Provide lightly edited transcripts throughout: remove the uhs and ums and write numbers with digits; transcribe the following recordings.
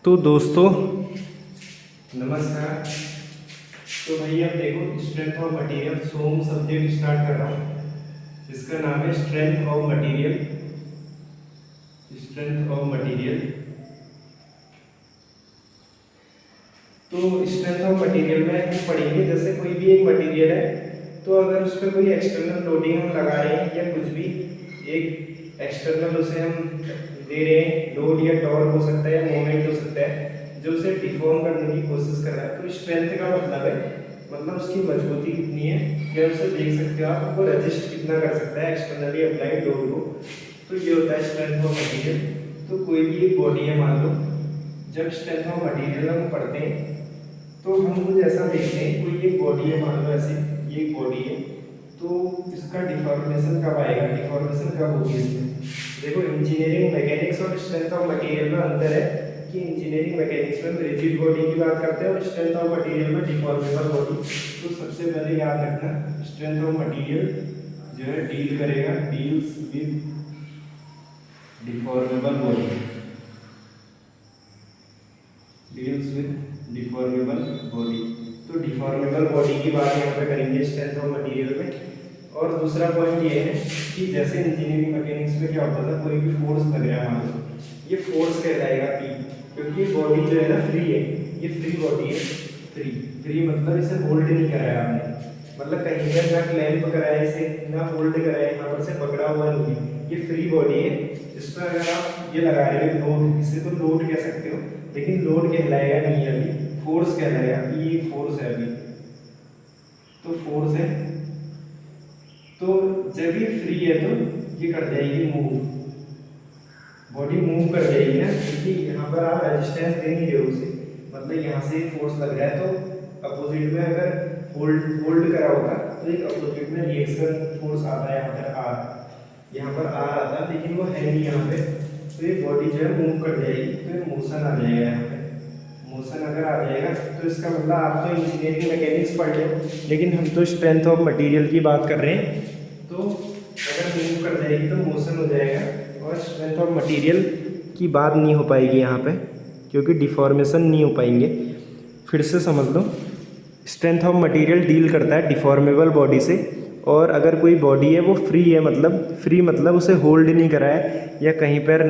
तो दोस्तों नमस्कार। तो भैया अब देखो strength of material some subject start कर रहा हूँ। इसका नाम है strength of material. Strength of material. तो स्ट्रेंथ ऑफ मटेरियल में हम पढ़ेंगे जैसे कोई भी एक मटेरियल है, तो अगर उस पर कोई एक्सटर्नल लोडिंग हम लगा रहे हैं या कुछ भी एक एक्सटर्नल उसे हम दे रहे हैं, लोड या टॉर्क हो सकता है या मोमेंट हो सकता है जो उसे डिफॉर्म करने की कोशिश कर रहा है, तो स्ट्रेंथ का मतलब है मतलब उसकी मजबूती कितनी है या उसे देख सकते हो आप, वो रजिस्ट कितना कर सकता है एक्सटर्नली अप्लाइड लोड को। तो ये होता है स्ट्रेंथ ऑफ मटेरियल। तो कोई भी एक बॉडी है, मान लो जब स्ट्रेंथ ऑफ मटेरियल हम पढ़ते हैं तो हम कुछ ऐसा देखते हैं, कोई एक बॉडी है, मान लो ऐसे ये एक बॉडी है, तो इसका डिफॉर्मेशन कब आएगा, डिफॉर्मेशन कब होगी इसमें। देखो इंजीनियरिंग मैकेनिक्स और स्ट्रेंथ ऑफ मटेरियल में अंतर है कि इंजीनियरिंग मैकेनिक्स में हम रिजिड बॉडी की बात करते हैं और स्ट्रेंथ ऑफ मटेरियल में डिफॉर्मेबल बॉडी। तो सबसे पहले याद रखना स्ट्रेंथ ऑफ मटेरियल जो है डील करेगा, deals with deformable body, deals with deformable body. तो डिफॉर्मेबल बॉडी की बात यहाँ पे करेंगे स्ट्रेंथ ऑफ मटेरियल में। और दूसरा पॉइंट ये है कि जैसे इंजीनियरिंग मैकेनिक्स में क्या होता था, कोई भी फोर्स लग रहा है, मान लो ये फोर्स कहलाएगा पी, क्योंकि ये बॉडी जो है ना फ्री है, ये फ्री बॉडी है। फ्री फ्री मतलब इसे होल्ड नहीं कराया आपने, मतलब कहीं पर ना क्लैंप कराया इसे, ना होल्ड कराया, यहाँ पर से पकड़ा हुआ नहीं है, ये फ्री बॉडी है। इस पर अगर आप ये लगा रहे हो लोड, इसे तो लोड कह सकते हो लेकिन लोड कहलाएगा नहीं है, अभी फोर्स कहलाएगा। ये फोर्स है अभी, तो फोर्स है। तो जब ये फ्री है तो ये कर जाएगी मूव, बॉडी मूव कर जाएगी ना, क्योंकि यहाँ पर आप रेजिस्टेंस दे नहीं रहे हो उसे, मतलब यहाँ से फोर्स लग रहा है तो अपोजिट में अगर होल्ड होल्ड करा होगा तो एक अपोजिट में रिएक्शन फोर्स आता है, यहाँ पर आर, यहाँ पर आर आता है लेकिन वो है नहीं यहाँ पे, तो ये बॉडी जो है मूव कर जाएगी, तो ये मोशन आ जाएगा यहाँ पे। मोशन अगर आ जाएगा तो इसका मतलब आप तो इंजीनियरिंग मैकेनिक्स पढ़ रहे हो लेकिन हम तो स्ट्रेंथ ऑफ मटेरियल की बात कर रहे हैं। तो अगर मूव कर जाएगी तो मोशन हो जाएगा और स्ट्रेंथ ऑफ मटेरियल की बात नहीं हो पाएगी यहाँ पे, क्योंकि डिफॉर्मेशन नहीं हो पाएंगे। फिर से समझ लो, स्ट्रेंथ ऑफ मटेरियल डील करता है डिफॉर्मेबल बॉडी से, और अगर कोई बॉडी है वो फ्री है, मतलब फ्री मतलब उसे होल्ड नहीं करा है या कहीं पर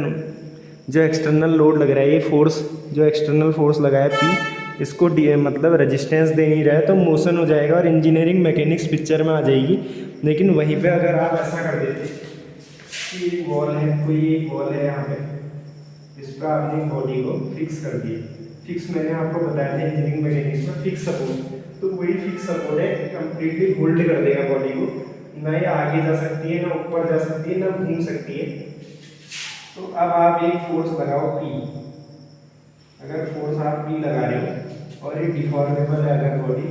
जो एक्सटर्नल लोड लग रहा है, ये फोर्स जो एक्सटर्नल फोर्स लगा है पी, इसको मतलब रेजिस्टेंस दे नहीं रहा है, तो मोशन हो जाएगा और इंजीनियरिंग मैकेनिक्स पिक्चर में आ जाएगी। लेकिन वहीं पे अगर आप ऐसा कर देते कि एक वॉल है, कोई एक वॉल है यहाँ पे, इस पर आपने बॉडी को फिक्स कर दिया, फिक्स मैंने आपको बताया था इंजीनियरिंग मैकेनिक्स में फिक्स सपोर्ट, तो वही फिक्स सपोर्ट है, कंप्लीटली होल्ड कर देगा बॉडी को, ना ये आगे जा सकती है, ना ऊपर जा सकती है, ना घूम सकती है। तो अब आप एक फोर्स लगाओ पी, अगर फोर्स आप पी लगा रहे हो और ये डिफॉर्मेबल है, अगर बॉडी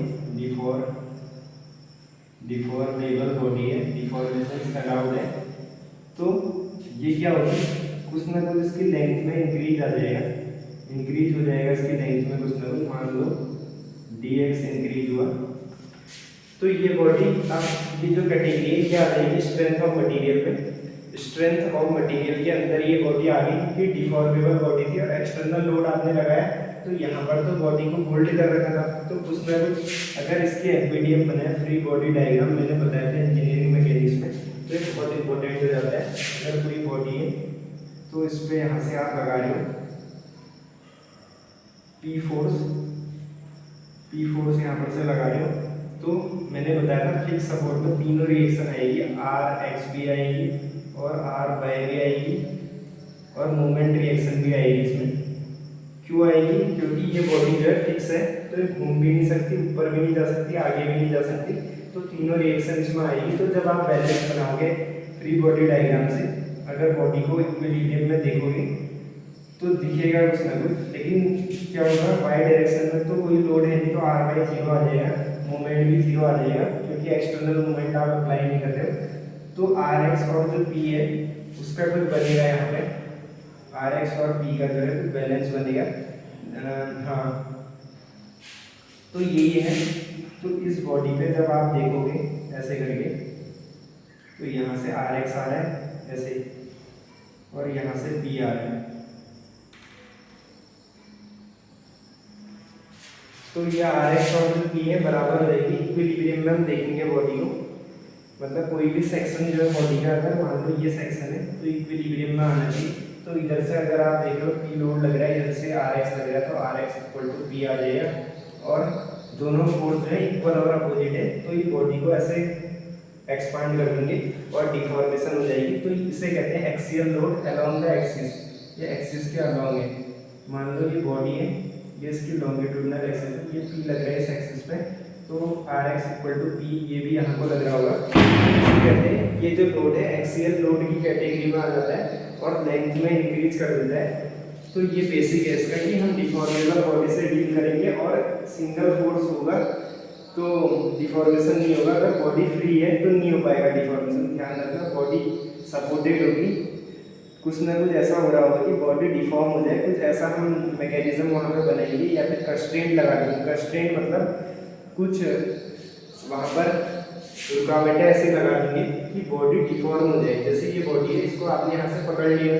डिफॉर्मेबल बॉडी है, डिफॉर्मेशन अलाउड है, तो ये क्या होगा, कुछ ना कुछ इसकी लेंथ में इंक्रीज आ जाएगा, इंक्रीज हो जाएगा इसकी लेंथ में कुछ ना कुछ, मान लो dx इंक्रीज हुआ, तो ये बॉडी अब ये जो कैटेगरी है क्या आ जाएगी स्ट्रेंथ ऑफ मटेरियल में। स्ट्रेंथ ऑफ मटेरियल के अंदर ये बॉडी आ गई क्योंकि डिफॉर्मेबल बॉडी थी और एक्सटर्नल लोड आपने लगाया, तो यहाँ पर तो बॉडी को होल्ड कर रखा था, तो कुछ ना कुछ अगर इसके एफबीडीएम बनाए, फ्री बॉडी डायग्राम मैंने बताया था इंजीनियरिंग मैकेनिक्स में, तो ये बहुत इंपॉर्टेंट हो जाता है। अगर कोई बॉडी है तो इस पर यहाँ से आप लगा रहे हो पी फोर्स यहाँ पर से लगा रहे हो, तो मैंने बताया था फिक्स सपोर्ट में तीनों रिएक्शन आएगी, आर एक्स भी आएगी और आर वाई भी आएगी और मूवमेंट रिएक्शन भी आएगी इसमें। क्यों आएगी, क्योंकि ये बॉडी जो है फिक्स है, तो ये घूम भी नहीं सकती, ऊपर भी नहीं जा सकती, आगे भी नहीं जा सकती, तो तीनों रिएक्शन इसमें आएगी। तो जब आप बैलेंस बनाओगे फ्री बॉडी डायग्राम से, अगर बॉडी को इक्विलिब्रियम में देखोगे तो दिखेगा कुछ ना कुछ, लेकिन क्या होगा वाई डायरेक्शन में तो कोई लोड है नहीं, तो आर बाई जीरो आ जाएगा, मूवमेंट भी जीरो आ जाएगा क्योंकि एक्सटर्नल मूवमेंट आप अप्लाई नहीं कर रहे हो। तो आर एक्स और जो पी है उसका कुछ बनेगा यहाँ पे, आर एक्स और पी का जो है कुछ बैलेंस बनेगा। हाँ, तो यही है। तो इस बॉडी पे जब आप देखोगे ऐसे करके, तो यहाँ से आर एक्स आ रहा है ऐसे और यहाँ से पी आ रहा है, तो ये आर एक्स और जो पी है बराबर रहेगी, इक्विलिब्रियम में हम देखेंगे बॉडी को, मतलब कोई भी सेक्शन जो है बॉडी का, अगर मान लो ये सेक्शन है तो इक्विलिब्रियम में आना चाहिए। तो इधर से अगर आप देख लो पी लोड लग रहा है, इधर से आर एक्स लग रहा है, तो R X equal to P आ जाएगा। और दोनों फोर्स जो है इक्वल और अपोजिट है, तो ये बॉडी को ऐसे एक्सपांड कर देंगे और डिफॉर्मेशन हो जाएगी। तो इसे कहते हैं axial load along the axis, ये एक्सिस के अलोंग है। मान लो ये बॉडी है, ये इसकी लॉन्गिट्यूडनल एक्सिस है, ये पी लग रहा है इस एक्सिस पे, तो R X equal to P, ये भी यहाँ को लग रहा होगा। इसे कहते हैं ये जो लोड है एक्सियल लोड की कैटेगरी में आ जाता है और लेंथ में इंक्रीज कर देता है। तो ये बेसिक है इसका कि हम डिफॉर्मेबल बॉडी से डील करेंगे और सिंगल फोर्स होगा तो डिफॉर्मेशन नहीं होगा। अगर बॉडी फ्री है तो नहीं हो पाएगा डिफॉर्मेशन। ध्यान रखना, बॉडी सपोर्टेड होगी, कुछ ना कुछ ऐसा हो रहा होगा कि बॉडी डिफॉर्म हो जाए, कुछ ऐसा हम मैकेनिज्म वहाँ पे बनाएंगे या फिर कंस्ट्रेंट लगा देंगे। कंस्ट्रेंट मतलब कुछ वहाँ पर रुकावटें ऐसे लगा देंगे कि बॉडी डिफॉर्म हो जाए। जैसे ये बॉडी है, इसको आपने यहाँ से पकड़ लिया,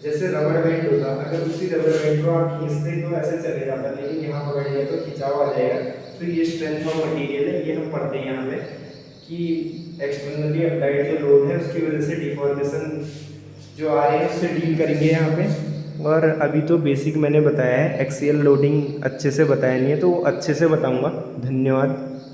जैसे रबर बैंड होता, अगर उसी रबर बैंड को आप खींचते तो ऐसे चले जाता, लेकिन यहाँ पकड़ लिया तो खिंचाव आ जाएगा। तो ये स्ट्रेंथ ऑफ मटेरियल है, ये हम पढ़ते हैं यहाँ पे कि एक्सटर्नली अप्लाइड जो लोड है उसकी वजह से डिफॉर्मेशन जो आ रहे हैं उससे डील करेंगे यहाँ पे। और अभी तो बेसिक मैंने बताया है, एक्सियल लोडिंग अच्छे से बताया नहीं है तो अच्छे से बताऊँगा। धन्यवाद।